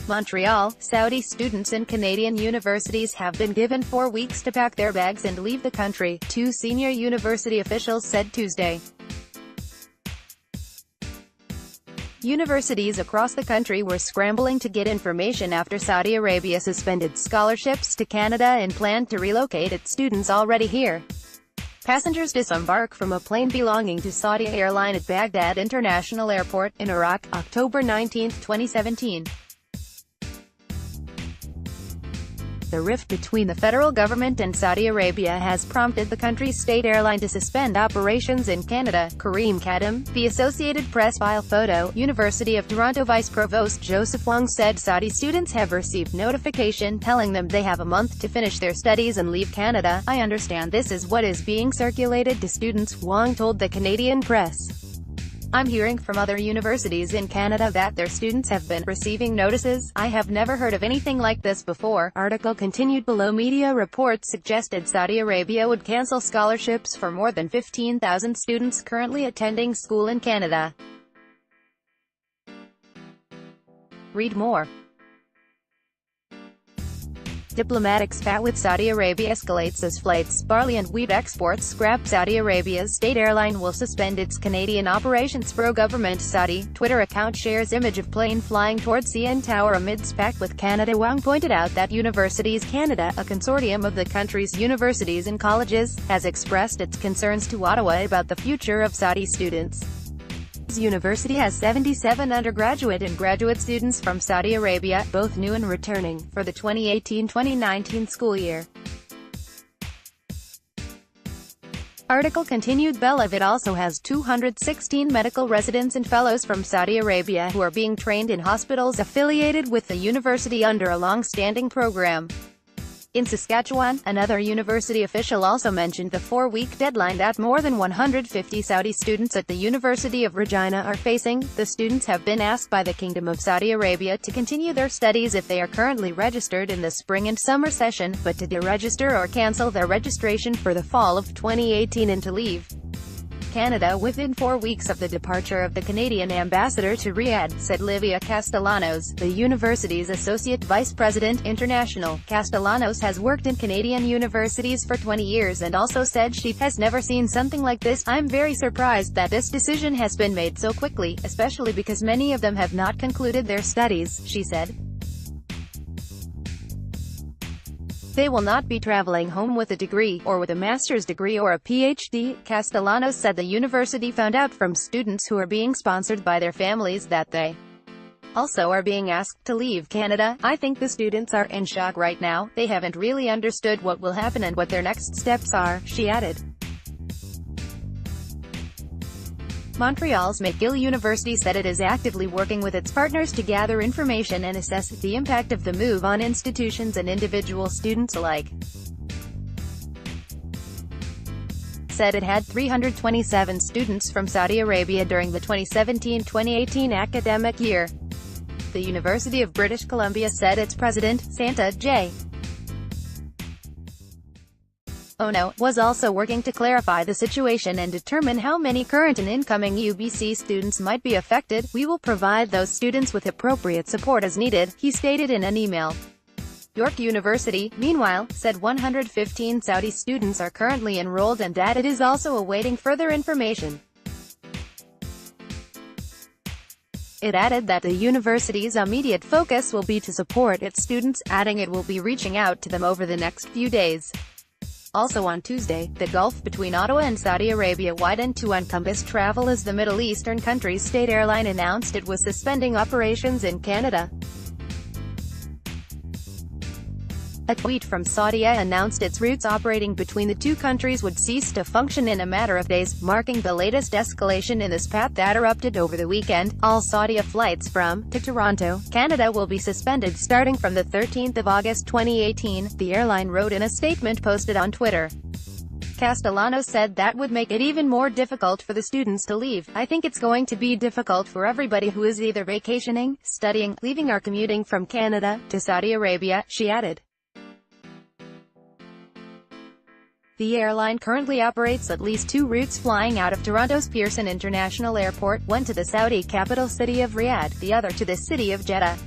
Montreal, Saudi students in Canadian universities have been given 4 weeks to pack their bags and leave the country, two senior university officials said Tuesday. Universities across the country were scrambling to get information after Saudi Arabia suspended scholarships to Canada and planned to relocate its students already here. Passengers disembark from a plane belonging to Saudi Airline at Baghdad International Airport, in Iraq, October 19, 2017. The rift between the federal government and Saudi Arabia has prompted the country's state airline to suspend operations in Canada. Kareem Khadim, the Associated Press file photo. University of Toronto Vice Provost Joseph Wong said Saudi students have received notification telling them they have a month to finish their studies and leave Canada. I understand this is what is being circulated to students, Wong told the Canadian press. I'm hearing from other universities in Canada that their students have been receiving notices. I have never heard of anything like this before. Article continued below. Media reports suggested Saudi Arabia would cancel scholarships for more than 15,000 students currently attending school in Canada. Read more. Diplomatic spat with Saudi Arabia escalates as flights, barley and wheat exports scrap. Saudi Arabia's state airline will suspend its Canadian operations. Pro-government Saudi Twitter account shares image of plane flying towards CN Tower amid spat with Canada. Wang pointed out that Universities Canada, a consortium of the country's universities and colleges, has expressed its concerns to Ottawa about the future of Saudi students. His university has 77 undergraduate and graduate students from Saudi Arabia, both new and returning, for the 2018-2019 school year. Article continued. Beloved also has 216 medical residents and fellows from Saudi Arabia who are being trained in hospitals affiliated with the university under a long-standing program. In Saskatchewan, another university official also mentioned the 4-week deadline that more than 150 Saudi students at the University of Regina are facing. The students have been asked by the Kingdom of Saudi Arabia to continue their studies if they are currently registered in the spring and summer session, but to deregister or cancel their registration for the fall of 2018 and to leave Canada within 4 weeks of the departure of the Canadian ambassador to Riyadh, said Livia Castellanos, the university's Associate Vice President, International. Castellanos has worked in Canadian universities for 20 years and also said she has never seen something like this. I'm very surprised that this decision has been made so quickly, especially because many of them have not concluded their studies, she said. They will not be traveling home with a degree, or with a master's degree or a PhD, Castellanos said. The university found out from students who are being sponsored by their families that they also are being asked to leave Canada. I think the students are in shock right now. They haven't really understood what will happen and what their next steps are, she added. Montreal's McGill University said it is actively working with its partners to gather information and assess the impact of the move on institutions and individual students alike. Said it had 327 students from Saudi Arabia during the 2017-2018 academic year. The University of British Columbia said its president, Santa J. Ono, was also working to clarify the situation and determine how many current and incoming UBC students might be affected. We will provide those students with appropriate support as needed, he stated in an email. York University, meanwhile, said 115 Saudi students are currently enrolled and that it is also awaiting further information. It added that the university's immediate focus will be to support its students, adding it will be reaching out to them over the next few days. Also on Tuesday, the gulf between Ottawa and Saudi Arabia widened to encompass travel as the Middle Eastern country's state airline announced it was suspending operations in Canada. A tweet from Saudia announced its routes operating between the two countries would cease to function in a matter of days, marking the latest escalation in the spat that erupted over the weekend. All Saudia flights from to Toronto, Canada will be suspended starting from the 13th of August 2018, the airline wrote in a statement posted on Twitter. Castellanos said that would make it even more difficult for the students to leave. I think it's going to be difficult for everybody who is either vacationing, studying, leaving or commuting from Canada to Saudi Arabia, she added. The airline currently operates at least 2 routes flying out of Toronto's Pearson International Airport, one to the Saudi capital city of Riyadh, the other to the city of Jeddah.